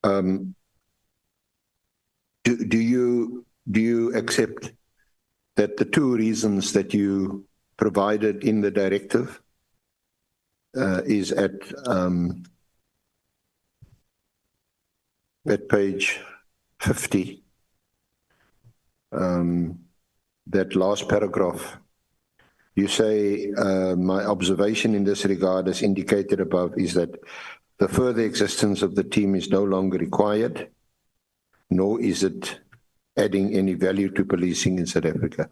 do you accept that the two reasons that you provided in the directive is at page 50, that last paragraph? You say, my observation in this regard, as indicated above, is that the further existence of the team is no longer required, nor is it adding any value to policing in South Africa.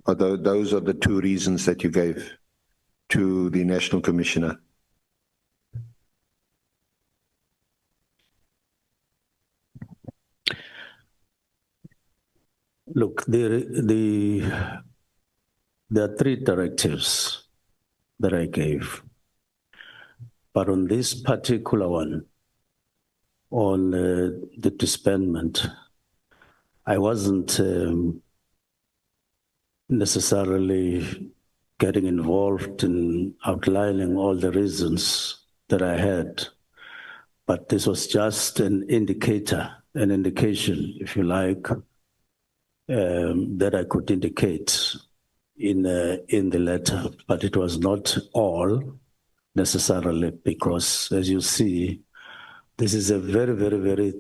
Although those are the two reasons that you gave to the National Commissioner. Look, there are three directives that I gave. But on this particular one, on the disbandment, I wasn't necessarily getting involved in outlining all the reasons that I had. But this was just an indicator, an indication, if you like, that I could indicate in the letter. But it was not all necessarily, because as you see, this is a very, very, very,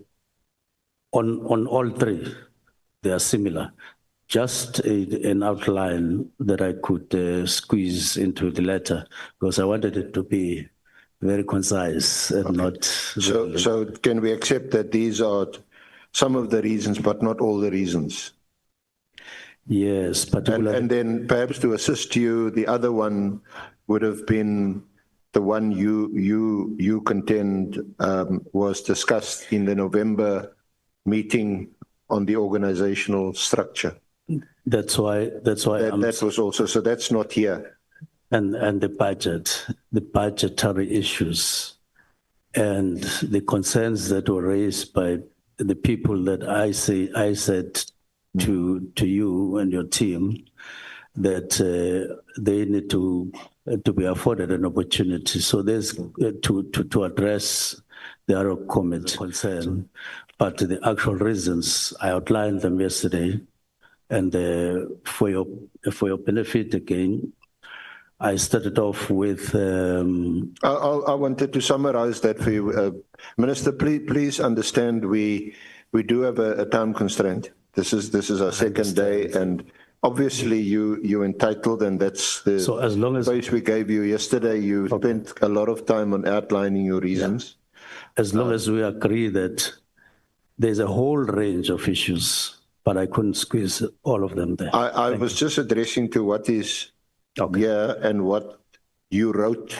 on all three, they are similar. Just an outline that I could squeeze into the letter, because I wanted it to be very concise and not... So can we accept that these are some of the reasons, but not all the reasons? Yes, particularly... And then perhaps to assist you, the other one would have been the one you contend was discussed in the November meeting on the organizational structure. That's why that was also, so that's not here. And the budget, the budgetary issues, and the concerns that were raised by the people that I said to you and your team that they need to be afforded an opportunity. So there's to address the other comment concern, but the actual reasons I outlined them yesterday, and for your benefit again, I started off with. I wanted to summarize that for you, Minister. Please understand we do have a time constraint. This is our second day, and obviously you're entitled, and that's the space we gave you yesterday. You spent a lot of time on outlining your reasons. Yeah. As long as we agree that there's a whole range of issues, but I couldn't squeeze all of them there. I was just addressing to what is here and what you wrote,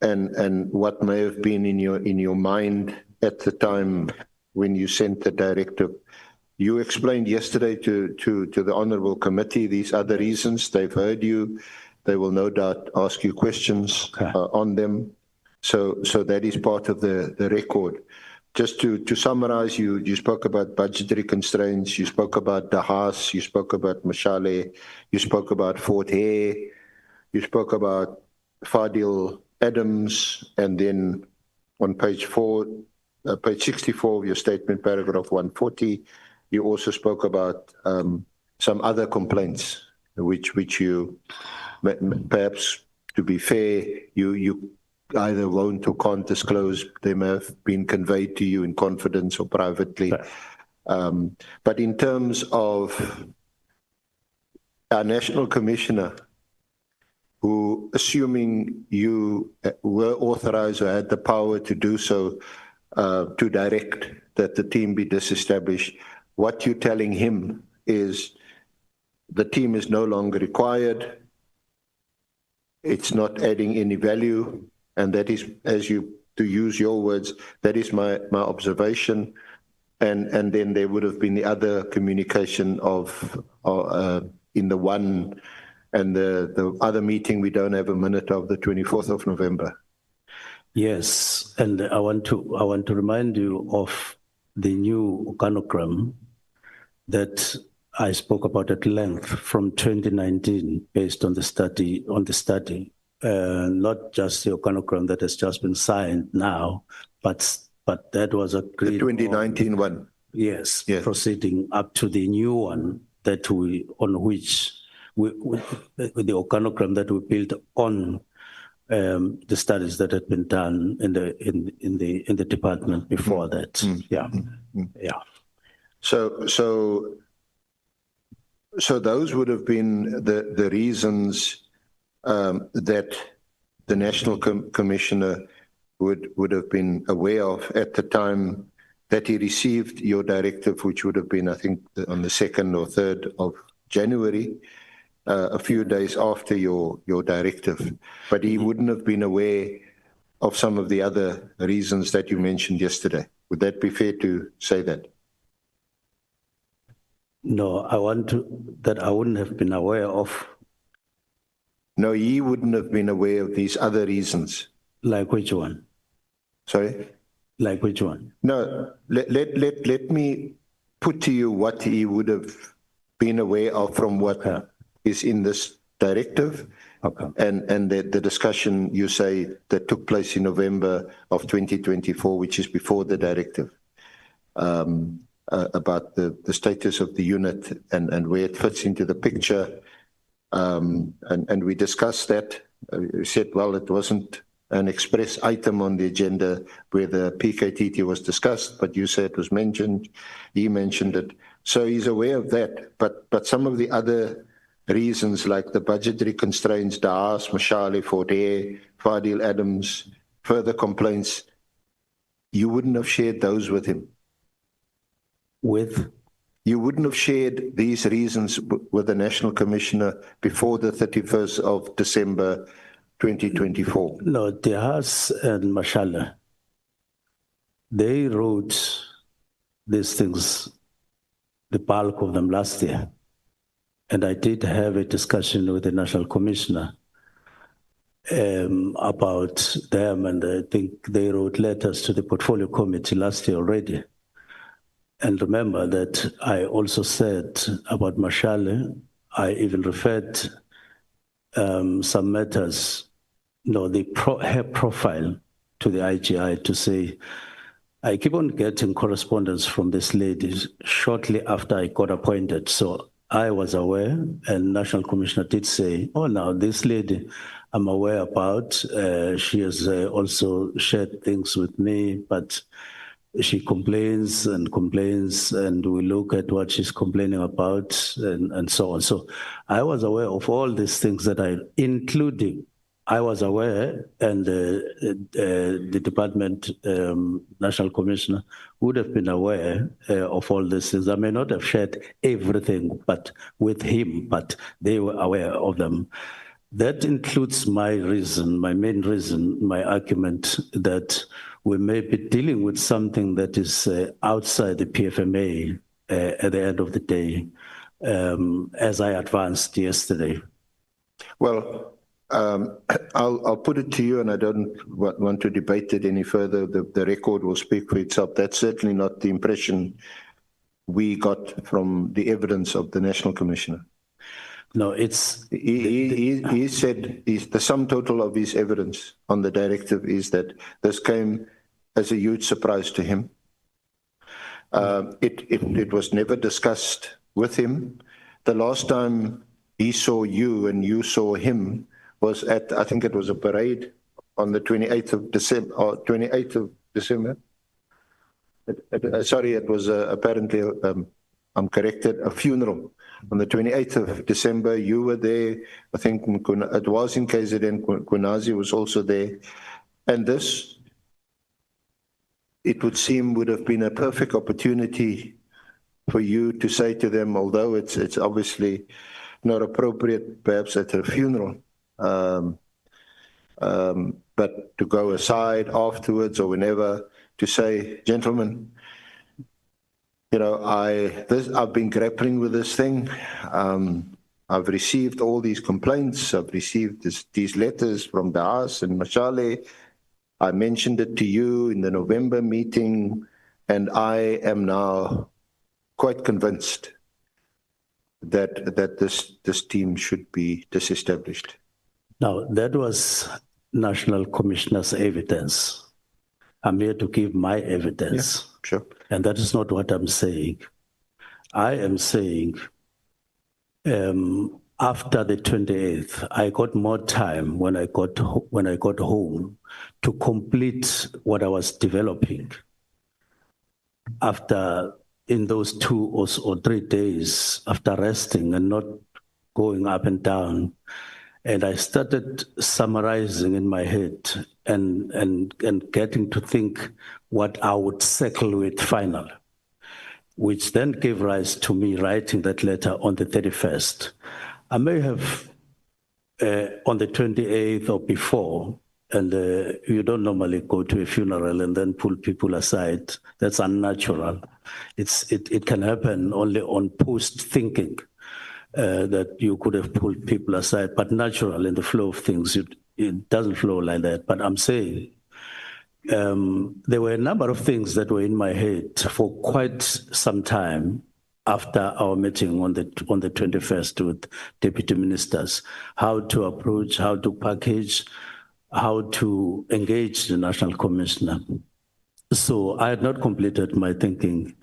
and what may have been in your mind at the time when you sent the directive. You explained yesterday to the Honourable Committee these other reasons. They've heard you. They will no doubt ask you questions on them. So that is part of the record. Just to summarize, you spoke about budgetary constraints, you spoke about the Haas, you spoke about Mashale, you spoke about Fort Hare, you spoke about Fadil Adams, and then on page 64 of your statement, paragraph 140, you also spoke about some other complaints, which you, perhaps to be fair, you either won't or can't disclose. They may have been conveyed to you in confidence or privately. But in terms of our National Commissioner, who, assuming you were authorized or had the power to do so, to direct that the team be disestablished, what you're telling him is the team is no longer required, it's not adding any value, and that is, to use your words, that is my observation. And then there would have been the other communication of in the one and the other meeting we don't have a minute of, the 24th of November. Yes, and I want to remind you of the new organogram that I spoke about at length from 2019, based on the study, not just the organogram that has just been signed now, but but that was The agreed. 2019 one. Yes, Yes. proceeding up to the new one that on which the organogram that we built on the studies that had been done in the department before that. Yeah, yeah. So those would have been the reasons that the National Commissioner would have been aware of at the time that he received your directive, which would have been, I think, on the 2nd or 3rd of January, a few days after your directive. But he wouldn't have been aware of some of the other reasons that you mentioned yesterday. Would that be fair to say that? No, I wouldn't have been aware of. No, he wouldn't have been aware of these other reasons. Like which one? Sorry? Like which one? No, let me put to you what he would have been aware of from what is in this directive. Okay. And the discussion you say that took place in November of 2024, which is before the directive, about the status of the unit and where it fits into the picture. And we discussed that. We said, well, it wasn't an express item on the agenda where the PKTT was discussed, but you said it was mentioned. He mentioned it. So he's aware of that. But some of the other reasons, like the budgetary constraints, Daas, Mashale, Forte, Fadil Adams, further complaints, you wouldn't have shared those with him. You wouldn't have shared these reasons with the National Commissioner before the 31st of December 2024. No, Daas and Mashale, they wrote these things, the bulk of them, last year. And I did have a discussion with the National Commissioner about them, and I think they wrote letters to the Portfolio Committee last year already. And remember that I also said about Mashale, I even referred some matters, her profile to the IGI to say, I keep on getting correspondence from this lady shortly after I got appointed. So I was aware, and National Commissioner did say, oh, now this lady I'm aware about, she has also shared things with me, but she complains, and we look at what she's complaining about and so on. So I was aware of all these things including, I was aware, and the department, National Commissioner, would have been aware of all these things. I may not have shared everything with him, but they were aware of them. That includes my main reason, my argument that we may be dealing with something that is outside the PFMA at the end of the day, as I advanced yesterday. Well, I'll put it to you, and I don't want to debate it any further. The record will speak for itself. That's certainly not the impression we got from the evidence of the National Commissioner. No, it's... He said the sum total of his evidence on the directive is that this came as a huge surprise to him. It was never discussed with him. The last time he saw you and you saw him was at, I think it was a parade on the 28th of December, or 28th of December. Sorry, it was apparently, I'm corrected, a funeral. On the 28th of December, you were there. I think it was in KZN, Kunazi was also there. And this, it would seem, would have been a perfect opportunity for you to say to them, although it's obviously not appropriate perhaps at a funeral, but to go aside afterwards or whenever to say, gentlemen, I've been grappling with this thing. I've received all these complaints. I've received these letters from Daas and Mashale. I mentioned it to you in the November meeting, and I am now quite convinced that this team should be disestablished. Now, that was National Commissioner's evidence. I'm here to give my evidence. Yeah, sure. And that is not what I'm saying. I am saying after the 28th, I got more time when I got home to complete what I was developing. After, in those 2 or 3 days, after resting and not going up and down, and I started summarizing in my head and getting to think what I would settle with finally, which then gave rise to me writing that letter on the 31st. I may have on the 28th or before, and you don't normally go to a funeral and then pull people aside. That's unnatural. It can happen only on post-thinking that you could have pulled people aside, but natural in the flow of things, it doesn't flow like that. But I'm saying there were a number of things that were in my head for quite some time after our meeting on the 21st with deputy ministers, how to approach, how to package, how to engage the national commissioner. So I had not completed my thinking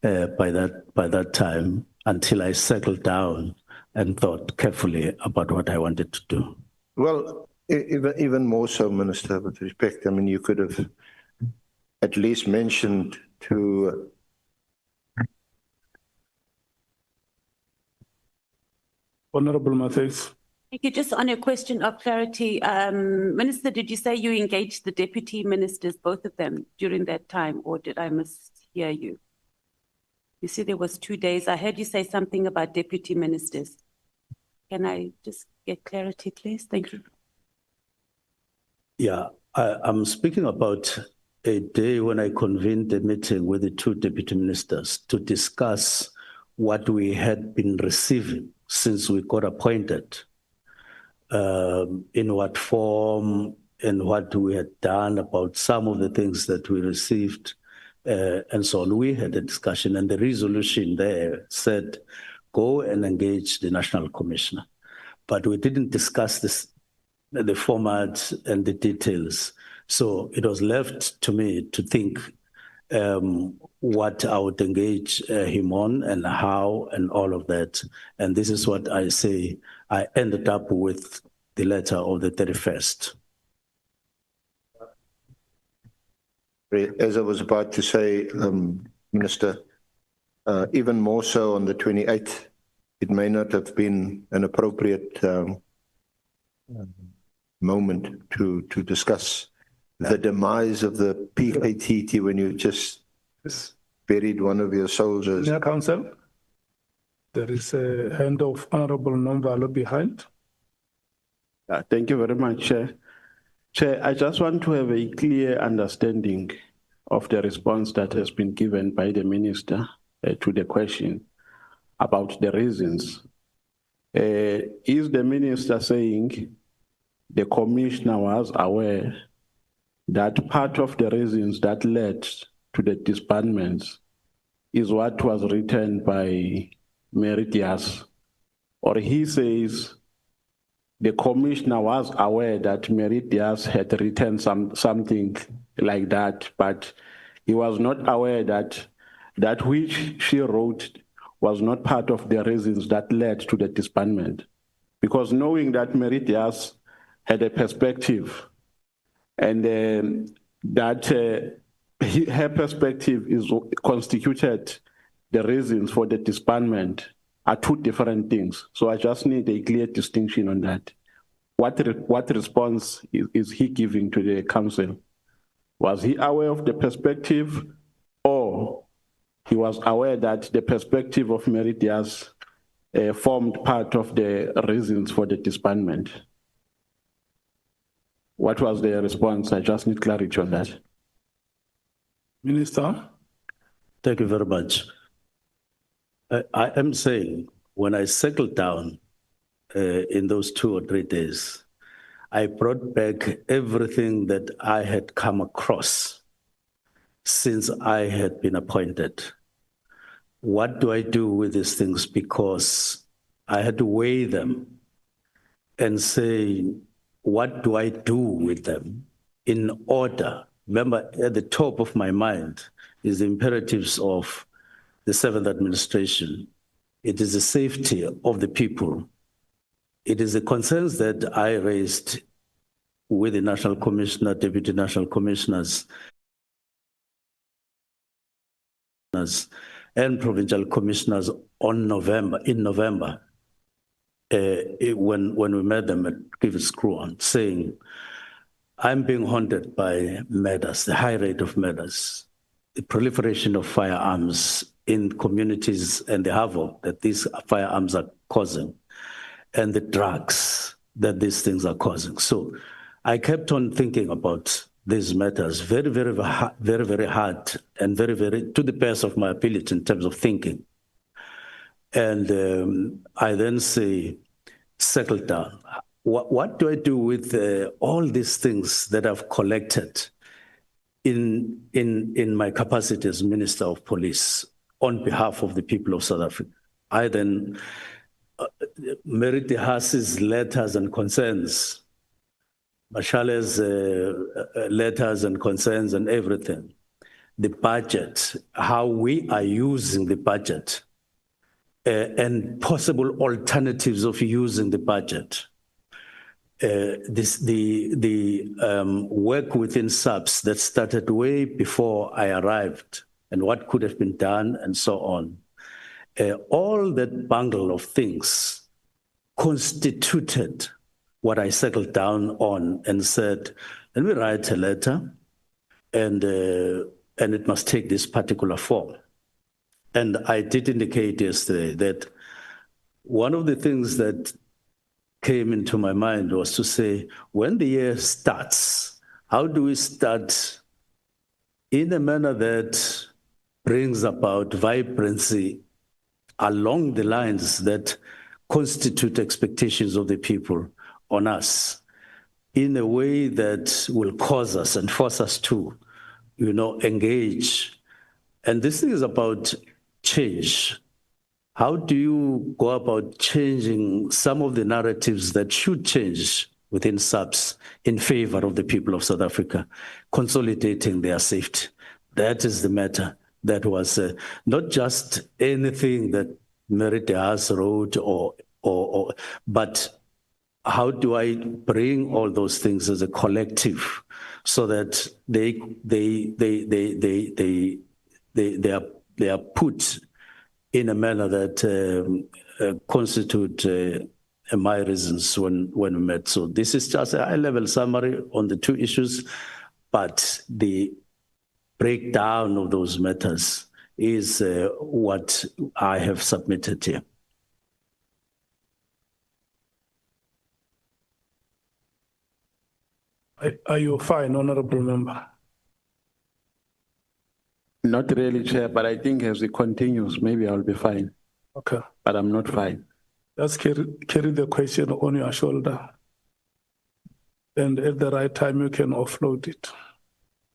by that time until I settled down and thought carefully about what I wanted to do. Well, even more so, Minister, with respect, I mean, you could have at least mentioned to Honorable Matheus. Thank you. Just on a question of clarity, Minister, did you say you engaged the deputy ministers, both of them, during that time, or did I mishear you? You said there was 2 days. I heard you say something about deputy ministers. Can I just get clarity, please? Thank you. Yeah, I'm speaking about a day when I convened a meeting with the 2 deputy ministers to discuss what we had been receiving since we got appointed, in what form and what we had done about some of the things that we received, and so on. We had a discussion, and the resolution there said, go and engage the national commissioner. But we didn't discuss the format and the details. So it was left to me to think what I would engage him on and how and all of that. And this is what I say. I ended up with the letter of the 31st. As I was about to say, Minister, even more so on the 28th, it may not have been an appropriate moment to discuss the demise of the PKTT when you just buried one of your soldiers. Senior Counsel, there is a hand of Honorable Nomvalo behind. Thank you very much, Chair. Chair, I just want to have a clear understanding of the response that has been given by the Minister to the question about the reasons. Is the Minister saying the Commissioner was aware that part of the reasons that led to the disbandments is what was written by Meridias? Or he says the Commissioner was aware that Meridias had written something like that, but he was not aware that that which she wrote was not part of the reasons that led to the disbandment? Because knowing that Meridias had a perspective and that her perspective is constituted the reasons for the disbandment are 2 different things. So I just need a clear distinction on that. What response is he giving to the council? Was he aware of the perspective, or he was aware that the perspective of Meridias formed part of the reasons for the disbandment? What was the response? I just need clarity on that. Minister. Thank you very much. I am saying when I settled down in those 2 or 3 days, I brought back everything that I had come across since I had been appointed. What do I do with these things? Because I had to weigh them and say, what do I do with them in order remember, at the top of my mind is the imperatives of the 7th administration. It is the safety of the people. It is the concerns that I raised with the National Commissioner, Deputy National Commissioners, and Provincial Commissioners in November, when we met them at Give a Screw On, saying, I'm being haunted by murders, the high rate of murders, the proliferation of firearms in communities and the havoc that these firearms are causing, and the drugs that these things are causing. So I kept on thinking about these matters very, very hard and very, very to the best of my ability in terms of thinking. And I then say, settle down. What do I do with all these things that I've collected in my capacity as Minister of Police on behalf of the people of South Africa? I then Merit Haas's letters and concerns, Mashale's letters and concerns and everything, the budget, how we are using the budget, and possible alternatives of using the budget. The work within SAPS that started way before I arrived and what could have been done and so on. All that bundle of things constituted what I settled down on and said, let me write a letter and it must take this particular form. And I did indicate yesterday that one of the things that came into my mind was to say, when the year starts, how do we start in a manner that brings about vibrancy along the lines that constitute expectations of the people on us in a way that will cause us and force us to, engage. And this thing is about change. How do you go about changing some of the narratives that should change within SAPS in favor of the people of South Africa, consolidating their safety? That is the matter. That was not just anything that Merit Haas wrote, but how do I bring all those things as a collective so that they are put in a manner that constitute my reasons when we met. So this is just a high-level summary on the two issues, but the breakdown of those matters is what I have submitted here. Are you fine, Honorable Member? Not really, Chair, but I think as it continues, maybe I'll be fine. Okay. But I'm not fine. Just carry the question on your shoulder. And at the right time, you can offload it.